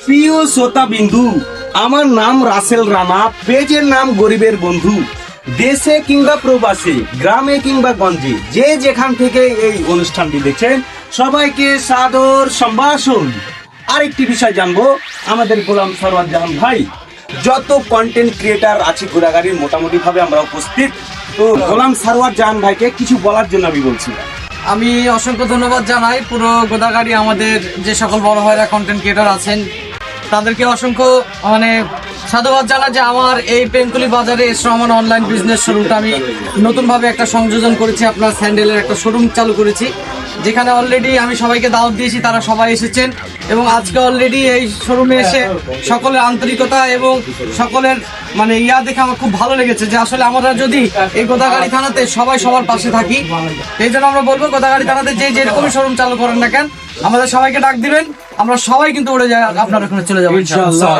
প্রিয় শ্রোতা বিন্দু, আমার নাম রাসেল রানা, পেজের নাম গরিবের বন্ধু। দেশে কিংবা প্রবাসে, গ্রামে কিংবা গঞ্জে, যে যেখান থেকে এই অনুষ্ঠানটি দেখছেন সবাইকে সাদর সম্ভাষণ। আরেকটি বিষয় জানবো, আমাদের গোলাম সরওয়ার জাহান ভাই, যত কন্টেন্ট ক্রিয়েটার আছে ঘোরাঘাড়ির মোটামুটি ভাবে আমরা উপস্থিত। তো গোলাম সরওয়ার জাহান ভাইকে কিছু বলার জন্য আমি বলছিলাম। আমি অসংখ্য ধন্যবাদ জানাই পুরো গোদাগাড়ি আমাদের যে সকল বড় ভাইরা কন্টেন্ট ক্রিয়েটর আছেন তাদেরকে অসংখ্য সাধুবাদ জানাই যে আমার এই পেনকুলি বাজারে শ্রমণ অনলাইন বিজনেস শোরুমটা আমি নতুনভাবে একটা সংযোজন করেছি, আপনার স্যান্ডেলের একটা শোরুম চালু করেছি, যেখানে অলরেডি আমি সবাইকে দাওয়াত দিয়েছি, তারা সবাই এসেছেন এবং আজকে অলরেডি এই শোরুমে এসে সকলের আন্তরিকতা এবং সকলের দেখে আমার খুব ভালো লেগেছে যে আসলে আমরা যদি এই গোদাগাড়ি থানাতে সবাই সবার পাশে থাকি, এই জন্য আমরা বলবো গোদাগাড়ি থানাতে যে যেরকমই শোরুম চালু করেন না কেন আমাদের সবাইকে ডাক দিবেন, আমরা সবাই কিন্তু উড়ে যাই, আপনার ওখানে চলে যাবো ইনশাআল্লাহ।